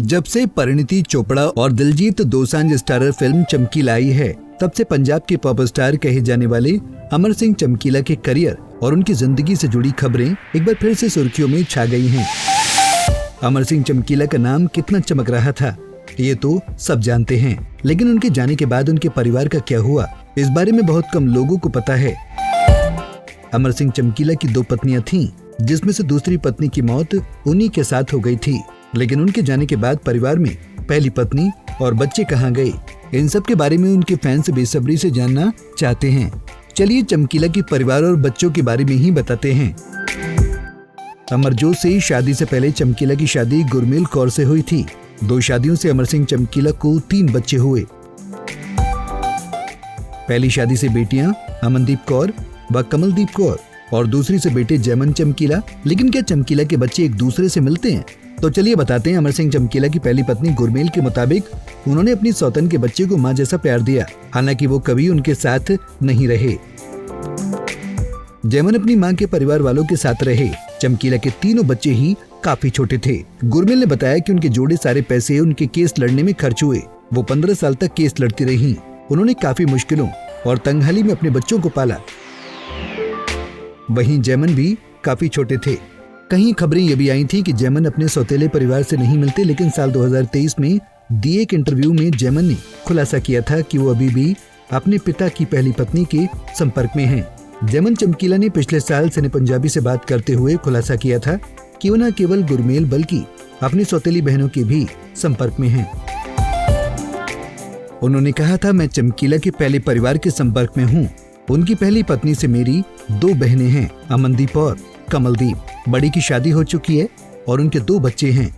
जब से परिणीति चोपड़ा और दिलजीत दोसांझ स्टारर फिल्म चमकीला आई है, तब से पंजाब के पॉप स्टार कहे जाने वाले अमर सिंह चमकीला के करियर और उनकी जिंदगी से जुड़ी खबरें एक बार फिर से सुर्खियों में छा गई हैं। अमर सिंह चमकीला का नाम कितना चमक रहा था, ये तो सब जानते हैं, लेकिन उनके जाने के बाद उनके परिवार का क्या हुआ, इस बारे में बहुत कम लोगों को पता है। अमर सिंह चमकीला की 2 पत्नियां थीं, जिसमें से दूसरी पत्नी की मौत उन्हीं के साथ हो गई थी। लेकिन उनके जाने के बाद परिवार में पहली पत्नी और बच्चे कहाँ गए, इन सब के बारे में उनके फैंस बेसब्री से जानना चाहते हैं। चलिए चमकीला के परिवार और बच्चों के बारे में ही बताते हैं। अमरजोत से शादी से पहले चमकीला की शादी गुरमेल कौर से हुई थी। 2 शादियों से अमर सिंह चमकीला को 3 बच्चे हुए। पहली शादी से बेटियां अमनदीप कौर व कमलदीप कौर और दूसरी से बेटे जयमन चमकीला। लेकिन क्या चमकीला के बच्चे एक दूसरे से मिलते हैं? तो चलिए बताते हैं। अमर सिंह चमकीला की पहली पत्नी गुरमेल के मुताबिक उन्होंने अपनी सौतन के बच्चे को मां जैसा प्यार दिया, हालांकि वो कभी उनके साथ नहीं रहे। जयमन अपनी मां के परिवार वालों के साथ रहे। चमकीला के तीनों बच्चे ही काफी छोटे थे। गुरमेल ने बताया कि उनके जोड़े सारे पैसे उनके केस लड़ने में खर्च हुए। वो 15 साल तक केस लड़ती रहीं। उन्होंने काफी मुश्किलों और तंगहाली में अपने बच्चों को पाला। वहीं जयमन भी काफी छोटे थे। कहीं खबरें ये भी आई थी कि जयमन अपने सौतेले परिवार से नहीं मिलते, लेकिन साल 2023 में दिए एक इंटरव्यू में जयमन ने खुलासा किया था कि वो अभी भी अपने पिता की पहली पत्नी के संपर्क में हैं। जयमन चमकीला ने पिछले साल सिने पंजाबी से बात करते हुए खुलासा किया था कि वो न केवल गुरमेल बल्कि अपनी सौतेली बहनों के भी संपर्क में हैं। उन्होंने कहा था, मैं चमकीला के पहले परिवार के संपर्क में हूँ। उनकी पहली पत्नी से मेरी 2 बहनें हैं, अमनदीप और कमलदीप। बड़ी की शादी हो चुकी है और उनके 2 बच्चे हैं।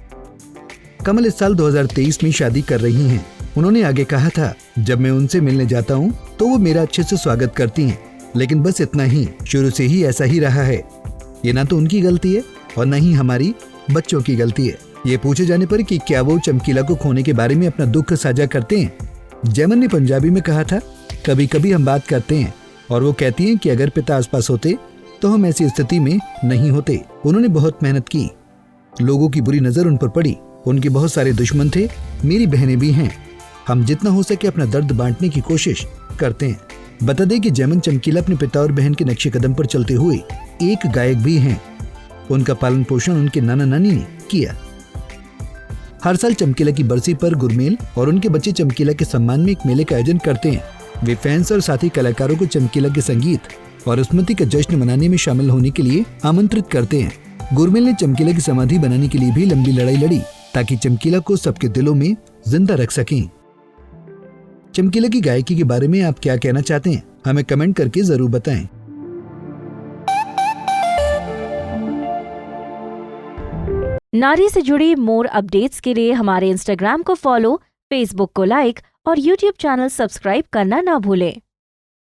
कमल इस साल 2023 में शादी कर रही हैं। उन्होंने आगे कहा था, जब मैं उनसे मिलने जाता हूँ तो वो मेरा अच्छे से स्वागत करती हैं, लेकिन बस इतना ही, शुरू से ही ऐसा ही रहा है। ये ना तो उनकी गलती है और न ही हमारी बच्चों की गलती है। ये पूछे जाने पर कि क्या वो चमकीला को खोने के बारे में अपना दुख साझा करते हैं, जयमन ने पंजाबी में कहा था, कभी कभी हम बात करते हैं और वो कहती हैं कि अगर पिता आसपास होते तो हम ऐसी स्थिति में नहीं होते। उन्होंने बहुत मेहनत की, लोगों की बुरी नजर उन पर पड़ी, उनके बहुत सारे दुश्मन थे, मेरी बहनें भी हैं। हम जितना हो सके अपना दर्द बांटने की कोशिश करते हैं। बता दें कि जयमन चमकीला अपने पिता और बहन के नक्शे कदम पर चलते हुए एक गायक भी हैं। उनका पालन पोषण उनके नाना नानी ने किया। हर साल चमकीला की बरसी पर गुरमेल और उनके बच्चे चमकीला के सम्मान में एक मेले का आयोजन करते हैं। वे फैंस और साथी कलाकारों को चमकीला के संगीत और स्मृति का जश्न मनाने में शामिल होने के लिए आमंत्रित करते हैं। गुरमेल ने चमकीला की समाधि बनाने के लिए भी लंबी लड़ाई लड़ी, ताकि चमकीला को सबके दिलों में जिंदा रख सकें। चमकीला की गायकी के बारे में आप क्या कहना चाहते हैं, हमें कमेंट करके जरूर बताएं। नारी से जुड़ी मोर अपडेट्स के लिए हमारे इंस्टाग्राम को फॉलो, फेसबुक को लाइक और यूट्यूब चैनल सब्सक्राइब करना ना भूलें।